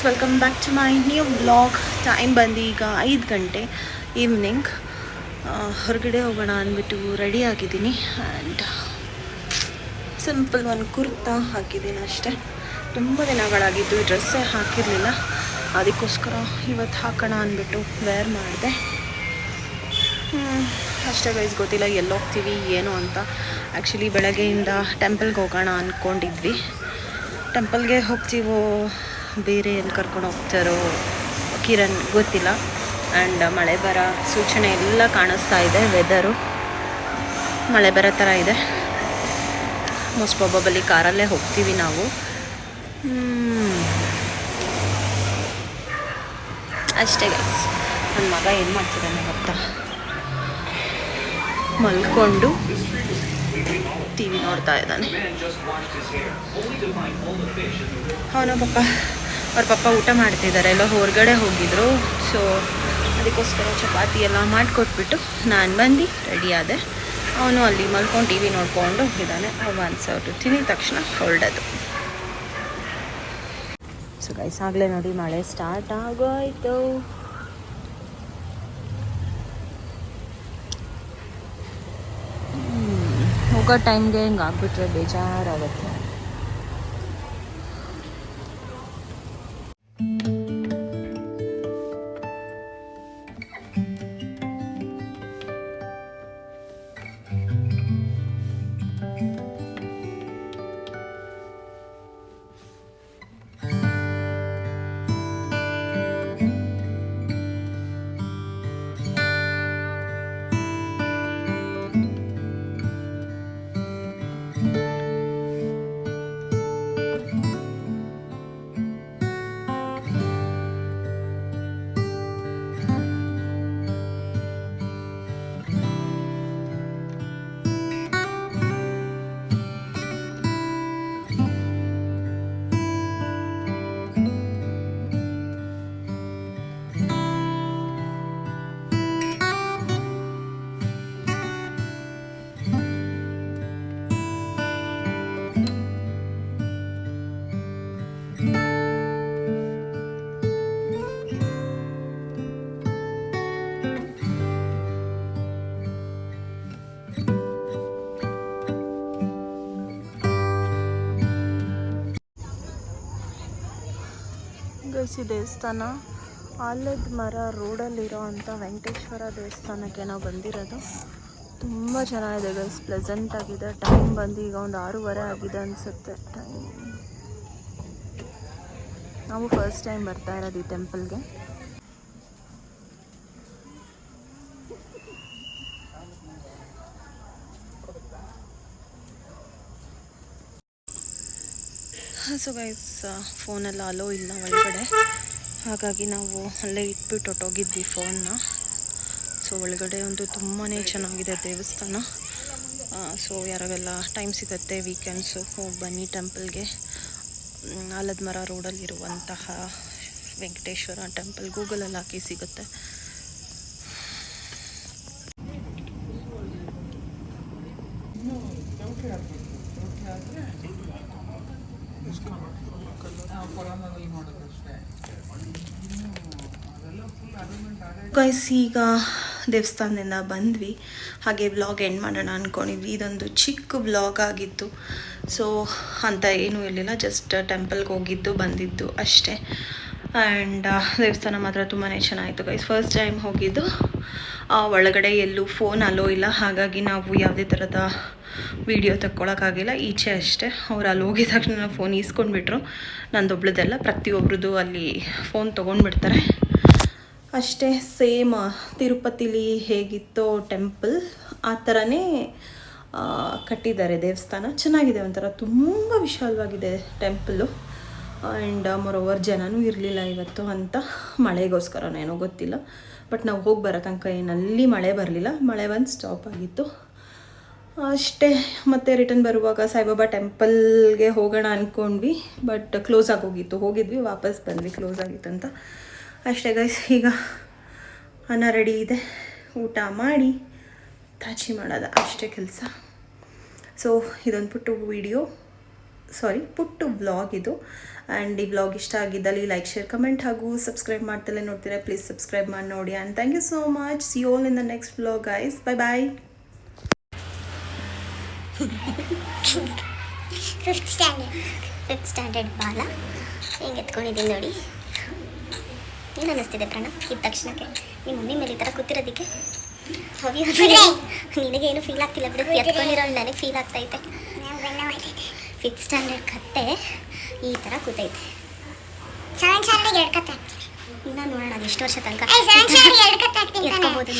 Welcome back to my new vlog. Time ಬಂದು ಈಗ 5 ಗಂಟೆ ಈವ್ನಿಂಗ್. ಹೊರಗಡೆ ಹೋಗೋಣ ಅಂದ್ಬಿಟ್ಟು ರೆಡಿ ಆಗಿದ್ದೀನಿ. ಆ್ಯಂಡ್ ಸಿಂಪಲ್ ಒಂದು ಕುರ್ತಾ ಹಾಕಿದ್ದೀನಿ ಅಷ್ಟೇ. ತುಂಬ ದಿನಗಳಾಗಿದ್ದು ಈ ಡ್ರೆಸ್ಸೇ ಹಾಕಿರಲಿಲ್ಲ, ಅದಕ್ಕೋಸ್ಕರ ಇವತ್ತು ಹಾಕೋಣ ಅಂದ್ಬಿಟ್ಟು ವೇರ್ ಮಾಡಿದೆ. ಅಷ್ಟೇ ಗೈಸ್, ಗೊತ್ತಿಲ್ಲ ಎಲ್ಲಿ ಹೋಗ್ತೀವಿ ಏನು ಅಂತ. ಆ್ಯಕ್ಚುಲಿ ಬೆಳಗ್ಗೆಯಿಂದ ಟೆಂಪಲ್ಗೆ ಹೋಗೋಣ ಅಂದ್ಕೊಂಡಿದ್ವಿ. ಟೆಂಪಲ್ಗೆ ಹೋಗ್ತೀವೋ ಬೇರೆ ಎಲ್ಲಿ ಕರ್ಕೊಂಡು ಹೋಗ್ತಾರೋ ಕಿರಣ್ ಗೊತ್ತಿಲ್ಲ. ಆ್ಯಂಡ್ ಮಳೆ ಬರೋ ಸೂಚನೆ ಎಲ್ಲ ಕಾಣಿಸ್ತಾ ಇದೆ. ವೆದರು ಮಳೆ ಬರೋ ಥರ ಇದೆ. ಮೋಸ್ಟ್ ಪ್ರಾಬಬಲಿ ಕಾರಲ್ಲೇ ಹೋಗ್ತೀವಿ ನಾವು. ಅಷ್ಟೇ ಗೈಸ್. ನನ್ನ ಮಗ ಏನು ಮಾಡ್ತಿದ್ದಾನೆ ಗೊತ್ತಾ, ಮಲ್ಕೊಂಡು ಟಿ ವಿ ನೋಡ್ತಾ ಇದ್ದಾನೆ. ಅವನ ಅವ್ರ ಪಪ್ಪ ಊಟ ಮಾಡ್ತಿದ್ದಾರೆ, ಎಲ್ಲೋ ಹೊರಗಡೆ ಹೋಗಿದ್ರು. ಸೊ ಅದಕ್ಕೋಸ್ಕರ ಚಪಾತಿ ಎಲ್ಲ ಮಾಡಿಕೊಟ್ಬಿಟ್ಟು ನಾನು ಬಂದು ರೆಡಿ ಆದೆ. ಅವನು ಅಲ್ಲಿ ಮಲ್ಕೊಂಡು ಟಿ ವಿ ನೋಡ್ಕೊಂಡು ಇದ್ದಾನೆ. ಒಂದು ತಿನ್ನಿದ ತಕ್ಷಣ ಹೊರಡೋದು. ಸೊ ಗೈಸ್, ಆಗಲೇ ನೋಡಿ ಮಳೆ ಸ್ಟಾರ್ಟ್ ಆಗೋಯ್ತು. ಹೋಗೋ ಟೈಮ್ಗೆ ಹಿಂಗೆ ಆಗ್ಬಿಟ್ರೆ ಬೇಜಾರಾಗುತ್ತೆ. ಗೈಸಿ, ದೇವಸ್ಥಾನ ಆಲದ ಮರ ರೋಡಲ್ಲಿರೋ ಅಂಥ ವೆಂಕಟೇಶ್ವರ ದೇವಸ್ಥಾನಕ್ಕೆ ನಾವು ಬಂದಿರೋದು. ತುಂಬ ಚೆನ್ನಾಗಿದೆ ಗೈಸ್, ಪ್ಲೆಸೆಂಟ್ ಆಗಿದೆ. ಟೈಮ್ ಬಂದು ಈಗ ಒಂದು 6:30 ಆಗಿದೆ ಅನಿಸುತ್ತೆ ಟೈಮ್. ನಾವು ಫಸ್ಟ್ ಟೈಮ್ ಬರ್ತಾ ಇರೋದು ಈ ಟೆಂಪಲ್ಗೆ. ಸೊ ಗೈಸ್, ಫೋನೆಲ್ಲ ಅಲೋ ಇಲ್ಲ ಒಳಗಡೆ, ಹಾಗಾಗಿ ನಾವು ಅಲ್ಲೇ ಇಟ್ಬಿಟ್ಟು ಹೊಟ್ಟೋಗಿದ್ವಿ ಫೋನ್ನ. ಸೊ ಒಳಗಡೆ ಒಂದು ತುಂಬಾ ಚೆನ್ನಾಗಿದೆ ದೇವಸ್ಥಾನ. ಸೊ ಯಾರಾಗೆಲ್ಲ ಟೈಮ್ ಸಿಗುತ್ತೆ ವೀಕೆಂಡ್ಸು ಹೋಗಿ ಬನ್ನಿ ಟೆಂಪಲ್ಗೆ. ಆಲದ ಮರ ರೋಡಲ್ಲಿರುವಂತಹ ವೆಂಕಟೇಶ್ವರ ಟೆಂಪಲ್ ಗೂಗಲಲ್ಲಿ ಹಾಕಿ ಸಿಗುತ್ತೆ. ಗೈಸ್, ಈಗ ದೇವಸ್ಥಾನದಿಂದ ಬಂದ್ವಿ, ಹಾಗೆ ವ್ಲಾಗ್ ಎಂಡ್ ಮಾಡೋಣ ಅಂದ್ಕೊಂಡಿದ್ವಿ. ಇದೊಂದು ಚಿಕ್ಕ ವ್ಲಾಗ್ ಆಗಿತ್ತು. ಸೊ ಅಂತ ಏನೂ ಇರಲಿಲ್ಲ, ಜಸ್ಟ್ ಟೆಂಪಲ್ಗೆ ಹೋಗಿದ್ದು ಬಂದಿದ್ದು ಅಷ್ಟೇ. ಆ್ಯಂಡ್ ದೇವಸ್ಥಾನ ಮಾತ್ರ ತುಂಬಾ ಚೆನ್ನಾಗಿತ್ತು ಗೈಸ್. ಫಸ್ಟ್ ಟೈಮ್ ಹೋಗಿದ್ದು. ಒಳಗಡೆ ಎಲ್ಲೂ ಫೋನ್ ಅಲೋ ಇಲ್ಲ, ಹಾಗಾಗಿ ನಾವು ಯಾವುದೇ ಥರದ ವಿಡಿಯೋ ತಕ್ಕೊಳಕ್ಕಾಗಿಲ್ಲ. ಈಚೆ ಅಷ್ಟೇ. ಅವ್ರು ಅಲ್ಲಿ ಹೋಗಿದ ತಕ್ಷಣ ಫೋನ್ ಈಸ್ಕೊಂಡ್ಬಿಟ್ರು. ನಂದೊಬ್ಳದೆಲ್ಲ, ಪ್ರತಿಯೊಬ್ರದ್ದು ಅಲ್ಲಿ ಫೋನ್ ತೊಗೊಂಡ್ಬಿಡ್ತಾರೆ ಅಷ್ಟೇ. ಸೇಮ್ ತಿರುಪತಿಲಿ ಹೇಗಿತ್ತೋ ಟೆಂಪಲ್ ಆ ಥರನೇ ಕಟ್ಟಿದ್ದಾರೆ ದೇವಸ್ಥಾನ. ಚೆನ್ನಾಗಿದೆ, ಒಂಥರ ತುಂಬ ವಿಶಾಲವಾಗಿದೆ ಟೆಂಪಲ್ಲು. ಆ್ಯಂಡ್ ಮೊರೋವರ್ ಜನನೂ ಇರಲಿಲ್ಲ ಇವತ್ತು ಅಂತ, ಮಳೆಗೋಸ್ಕರನೇನೋ ಗೊತ್ತಿಲ್ಲ. ಬಟ್ ನಾವು ಹೋಗಿ ಬರೋ ತನಕ ಏನಲ್ಲಿ ಮಳೆ ಬರಲಿಲ್ಲ. ಮಳೆ ಬಂದು ಸ್ಟಾಪ್ ಆಗಿತ್ತು ಅಷ್ಟೇ. ಮತ್ತು ರಿಟರ್ನ್ ಬರುವಾಗ ಸಾಯಿಬಾಬಾ ಟೆಂಪಲ್ಗೆ ಹೋಗೋಣ ಅಂದ್ಕೊಂಡ್ವಿ, ಬಟ್ ಕ್ಲೋಸ್ ಆಗೋಗಿತ್ತು. ಹೋಗಿದ್ವಿ, ವಾಪಸ್ ಬಂದ್ವಿ, ಕ್ಲೋಸ್ ಆಗಿತ್ತು ಅಂತ ಅಷ್ಟೇ ಗೈಸ್. ಈಗ ಅನ್ನ ರೆಡಿ ಇದೆ, ಊಟ ಮಾಡಿ ತಾಚಿ ಮಾಡೋದು ಅಷ್ಟೇ ಕೆಲಸ. ಸೊ ಇದೊಂದು ಪುಟ್ಟು ವಿಡಿಯೋ. ಪುಟ್ಟು ವ್ಲಾಗ್ ಇದು. ಆ್ಯಂಡ್ ಈ ವ್ಲಾಗ್ ಇಷ್ಟ ಆಗಿದ್ದಲ್ಲಿ ಲೈಕ್, ಶೇರ್, ಕಮೆಂಟ್ ಹಾಗೂ ಸಬ್ಸ್ಕ್ರೈಬ್ ಮಾಡ್ತಲೇ ನೋಡ್ತೀರಾ, ಪ್ಲೀಸ್ ಸಬ್ಸ್ಕ್ರೈಬ್ ಮಾಡಿ ನೋಡಿ. And thank you so much. See you all in the next vlog guys. Bye bye. Fifth standard ಬಾಲ ಹೆಂಗೆ ಎತ್ಕೊಂಡಿದ್ದೀನಿ ನೋಡಿ. ಏನು ಅನ್ನಿಸ್ತಿದೆ ಪ್ರಣವ್ ಇದ್ದ ತಕ್ಷಣಕ್ಕೆ ನಿಮ್ಮ ಮಮ್ಮಿ ಮೇಲೆ ಈ ಥರ ಕೂತಿರೋದಕ್ಕೆ? ನಿನಗೇನು ಫೀಲ್ ಆಗ್ತಿಲ್ಲ ಬಿಡು, ಎತ್ಕೊಂಡಿರೋ ನನಗೆ ಫೀಲ್ ಆಗ್ತೈತೆ. ಫಿಫ್ತ್ ಸ್ಟ್ಯಾಂಡರ್ಡ್ ಕತ್ತೆ ಈ ಥರ ಕೂತೈತೆ. ಇನ್ನ ನೋಡೋಣ ಎಷ್ಟು ವರ್ಷ ತನಕ ಎತ್ಕೋಬೋದು.